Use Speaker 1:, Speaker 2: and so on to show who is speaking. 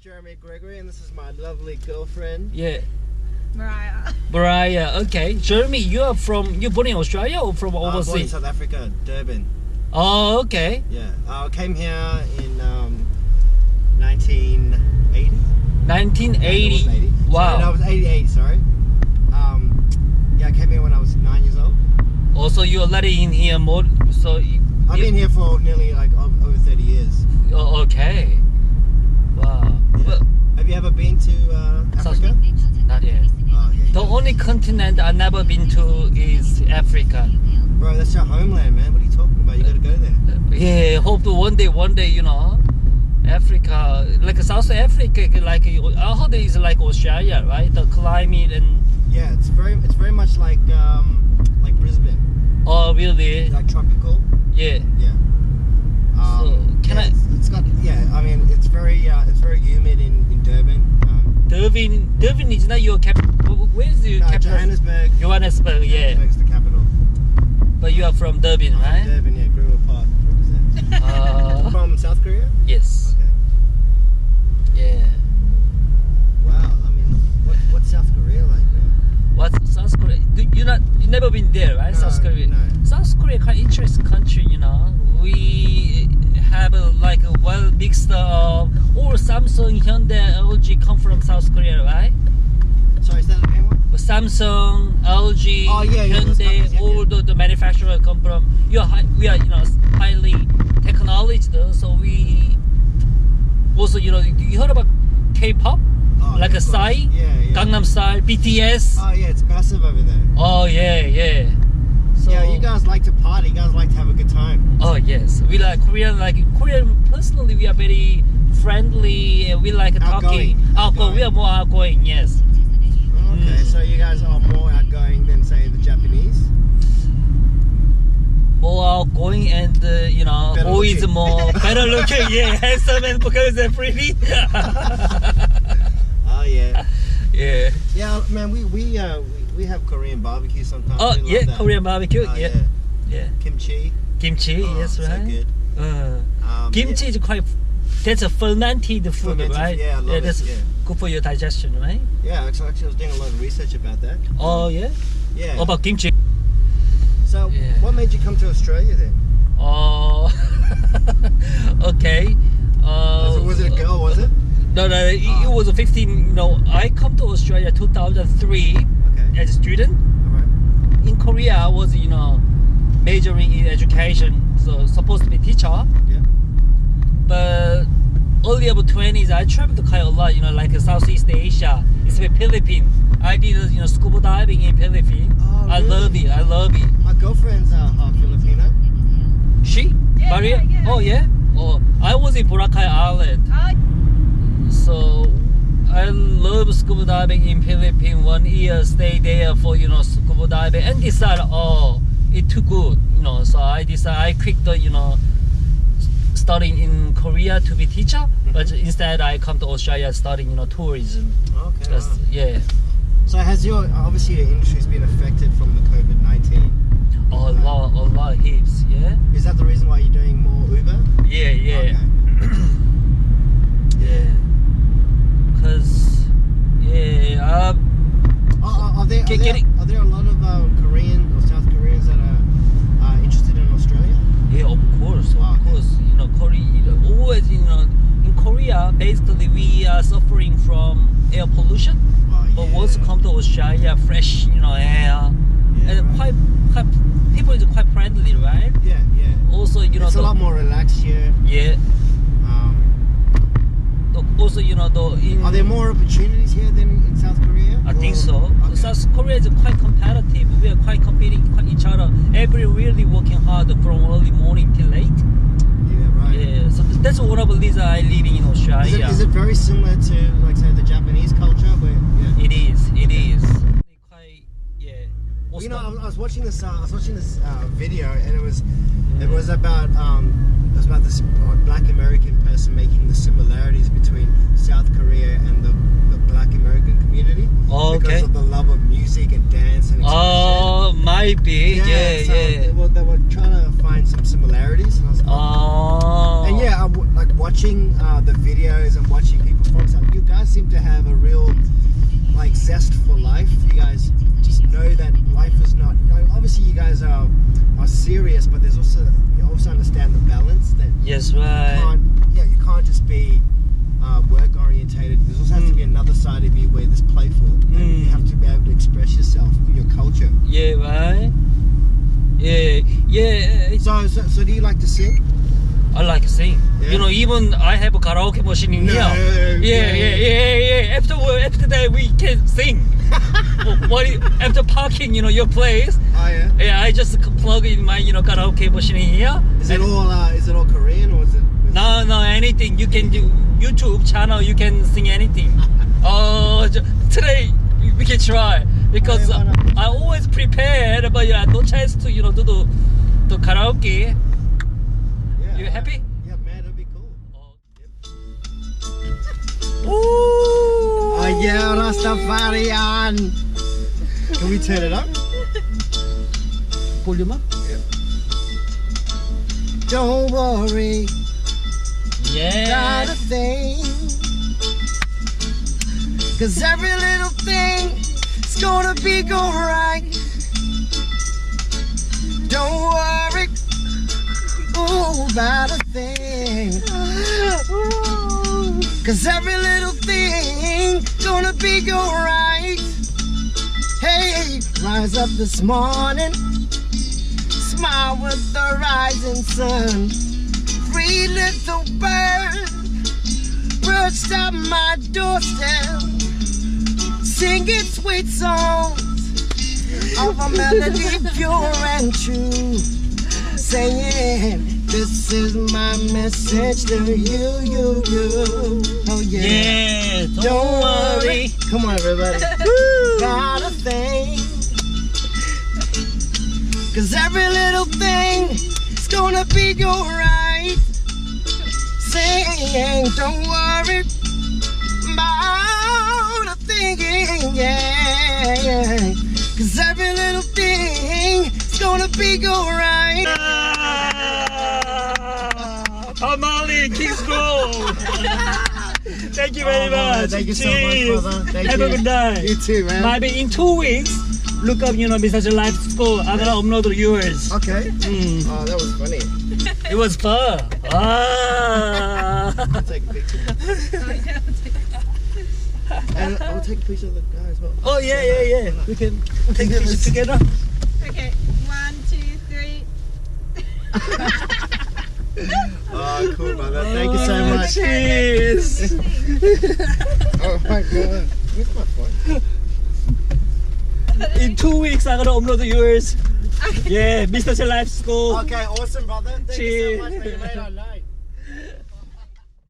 Speaker 1: Jeremy Gregory, and this is my lovely girlfriend.
Speaker 2: Yeah.
Speaker 3: Mariah.
Speaker 2: Okay. Jeremy, you're born in Australia or from
Speaker 1: Born in
Speaker 2: overseas?
Speaker 1: South Africa, Durban.
Speaker 2: Oh, okay.
Speaker 1: Yeah, I came here in 1980.
Speaker 2: 1980.
Speaker 1: No,
Speaker 2: Wow.
Speaker 1: Sorry, no, I was 88. Sorry. Yeah, I came here when I was 9 years old.
Speaker 2: Also, you're already in here more. So
Speaker 1: I've been here for nearly like over 30 years.
Speaker 2: Oh, okay. Wow.
Speaker 1: Yeah.
Speaker 2: Well,
Speaker 1: Have you ever been to Africa?
Speaker 2: not yet.
Speaker 1: Oh, yeah.
Speaker 2: The only continent I've never been to is Africa.
Speaker 1: Bro, that's your homeland, man. What are you talking about? You gotta go there.
Speaker 2: Yeah, hope one day, Africa, like South Africa, like I heard it's like Australia, right? The climate and
Speaker 1: Yeah, it's very much like Brisbane,
Speaker 2: oh really?
Speaker 1: like tropical.
Speaker 2: Yeah.
Speaker 1: Yeah.
Speaker 2: So can
Speaker 1: yeah,
Speaker 2: I?
Speaker 1: It's got I mean it's very humid in Durban.
Speaker 2: Durban is not your capital. Where is your capital?
Speaker 1: Johannesburg.
Speaker 2: Johannesburg, yeah.
Speaker 1: Johannesburg's the capital.
Speaker 2: But you are from Durban, right?
Speaker 1: Durban, yeah. Greenwood Park represents. From South Korea?
Speaker 2: Yes.
Speaker 1: Okay.
Speaker 2: Yeah.
Speaker 1: Wow. I mean, what's South Korea like, man?
Speaker 2: What South Korea? You never been there, right?
Speaker 1: No,
Speaker 2: South Korea.
Speaker 1: no.
Speaker 2: South Korea quite interesting country, We have a well mixed of all Samsung, Hyundai, LG come from South Korea, right?
Speaker 1: Sorry, is that again? What?
Speaker 2: Samsung, LG,
Speaker 1: Oh, yeah, those
Speaker 2: Hyundai,
Speaker 1: companies, yeah,
Speaker 2: all the manufacturer come from. We are highly technological, so we also you heard about K-pop,
Speaker 1: Oh,
Speaker 2: like
Speaker 1: yeah,
Speaker 2: a
Speaker 1: of course.
Speaker 2: Psy,
Speaker 1: Yeah.
Speaker 2: Gangnam Style, BTS.
Speaker 1: Oh yeah, it's massive over there.
Speaker 2: Oh yeah. So,
Speaker 1: Yeah, you guys like to party. You guys like to have a good time.
Speaker 2: Oh yes, we like Korean. Personally, we are very friendly. We like talking.
Speaker 1: Outgoing.
Speaker 2: We are more outgoing. Yes.
Speaker 1: Okay, so you guys are more outgoing than say the Japanese.
Speaker 2: More outgoing and
Speaker 1: Better
Speaker 2: who is
Speaker 1: looking.
Speaker 2: more better looking? Yeah, handsome and because they're pretty.
Speaker 1: Oh yeah.
Speaker 2: Yeah.
Speaker 1: Yeah, man. We have Korean barbecue sometimes.
Speaker 2: Oh
Speaker 1: We love
Speaker 2: yeah,
Speaker 1: that.
Speaker 2: Korean barbecue.
Speaker 1: Oh,
Speaker 2: Yeah. Yeah.
Speaker 1: Kimchi.
Speaker 2: Kimchi.
Speaker 1: Oh,
Speaker 2: Yes,
Speaker 1: so
Speaker 2: right.
Speaker 1: good.
Speaker 2: Kimchi is quite. That's a fermented food,
Speaker 1: Fermented,
Speaker 2: right?
Speaker 1: yeah, I love it,
Speaker 2: that's
Speaker 1: yeah.
Speaker 2: good for your digestion, right?
Speaker 1: Yeah, actually, I was doing a lot of research about that.
Speaker 2: Oh yeah.
Speaker 1: Yeah.
Speaker 2: About kimchi.
Speaker 1: So,
Speaker 2: Yeah.
Speaker 1: what made you come to Australia then?
Speaker 2: Oh. Okay.
Speaker 1: Was it a girl? Was it?
Speaker 2: No, it was a 15. I come to Australia 2003
Speaker 1: Okay.
Speaker 2: as a student.
Speaker 1: All right.
Speaker 2: In Korea, I was majoring in education, so supposed to be teacher.
Speaker 1: Yeah.
Speaker 2: But early about 20s, I traveled quite a lot. Like Southeast Asia, especially Philippines. I did scuba diving in Philippines.
Speaker 1: Oh,
Speaker 2: I
Speaker 1: really?
Speaker 2: love it.
Speaker 1: My girlfriend's half Filipino.
Speaker 2: She?
Speaker 3: Yeah,
Speaker 2: Maria?
Speaker 3: yeah.
Speaker 2: Oh yeah. Oh, I was in Boracay Island. So I love scuba diving in Philippines. 1 year stay there for scuba diving and decided it's too good. So I decided I quit the studying in Korea to be teacher, but instead I come to Australia studying tourism.
Speaker 1: Okay.
Speaker 2: That's,
Speaker 1: Wow.
Speaker 2: yeah.
Speaker 1: So has your industry's been affected from the COVID-19?
Speaker 2: A lot heaps. Yeah.
Speaker 1: Is that the reason why you're doing more Uber?
Speaker 2: Yeah.
Speaker 1: Okay.
Speaker 2: Yeah. Cause yeah.
Speaker 1: Are there a lot of Korean or South Koreans that are interested in Australia?
Speaker 2: Yeah, of course. Korea always in Korea basically we are suffering from air pollution. But once you come to Australia, fresh air,
Speaker 1: Yeah,
Speaker 2: and
Speaker 1: right.
Speaker 2: quite people is quite friendly, right?
Speaker 1: Yeah.
Speaker 2: Also,
Speaker 1: It's a lot more relaxed here.
Speaker 2: Yeah. Also,
Speaker 1: Are there more opportunities here than in South Korea?
Speaker 2: I think so.
Speaker 1: Okay.
Speaker 2: South Korea is quite competitive. We are quite competing with each other. Really working hard from early morning till late.
Speaker 1: Yeah, right.
Speaker 2: Yeah, so that's one of the reasons I living in Australia.
Speaker 1: Is it very similar to, like, say, the Japanese culture? Where, yeah.
Speaker 2: It is. Quite, yeah.
Speaker 1: Well, I was watching this video, and it was about this Black American person making the similarities between South Korea and the Black American community.
Speaker 2: Oh, okay.
Speaker 1: Because of the love of music and dance and expression.
Speaker 2: Oh, might be. Yeah.
Speaker 1: They were trying to find some similarities. And I was like,
Speaker 2: Oh.
Speaker 1: and yeah, like watching the videos and watching people from South
Speaker 2: That's right.
Speaker 1: You can't just be work orientated. There also has to be another side of you where there's playful, and you have to be able to express yourself in your culture.
Speaker 2: Yeah, right. Yeah.
Speaker 1: So do you like to sing?
Speaker 2: I like to sing.
Speaker 1: Yeah.
Speaker 2: You know, even I have a karaoke machine in here. Yeah. After that, we can sing. After parking, you know, your place.
Speaker 1: Oh yeah.
Speaker 2: Yeah, I just plug in my, you know, karaoke machine in here.
Speaker 1: Is it all Korean or is it?
Speaker 2: No, anything. You can do YouTube channel. You can sing anything. Today we can try because
Speaker 1: why not?
Speaker 2: I always prepared, but yeah, no chance to, you know, do the karaoke.
Speaker 1: Yeah.
Speaker 2: You happy?
Speaker 1: Yeah, man, that'd be cool.
Speaker 2: Ooh.
Speaker 1: Oh yeah, Rastafarian. Can we turn it up?
Speaker 2: Volume up.
Speaker 1: Don't worry,
Speaker 2: Yeah.
Speaker 1: not a thing. 'Cause every little thing is gonna be alright. Don't worry, about a thing. 'Cause every little thing gonna be alright. Hey, rise up this morning, smile with the rising sun. Three little birds perched on my doorstep, singing sweet songs of a melody pure and true, saying, this is my message to you. Oh yeah.
Speaker 2: Yeah, don't worry.
Speaker 1: Come on, everybody. Not a thing. 'Cause every little thing is gonna be alright. Saying, don't worry about a thing, yeah. 'Cause every little thing is gonna be alright.
Speaker 2: Amali, King's Grove. Thank you very much.
Speaker 1: Thank you so
Speaker 2: Cheers.
Speaker 1: much, brother. Thank
Speaker 2: Have
Speaker 1: you.
Speaker 2: a good night.
Speaker 1: You too, man.
Speaker 2: Maybe in 2 weeks, look up, Mr. Life School. I'm gonna upload yours.
Speaker 1: Okay.
Speaker 2: Mm.
Speaker 1: Oh, that was funny.
Speaker 2: It was fun. Ah.
Speaker 1: I'll take a picture. And I'll take a picture of the guy as well.
Speaker 2: Oh yeah. We can take pictures together.
Speaker 3: Okay, 1, 2, 3.
Speaker 1: Oh, cool, brother. Thank you so much.
Speaker 2: Cheers.
Speaker 1: Oh my god. Where's my phone?
Speaker 2: In 2 weeks, I'm gonna upload yours. Yeah, Mr. Life School.
Speaker 1: Okay, awesome, brother. Thank you so much.
Speaker 2: Cheers.
Speaker 1: Man. You made our night.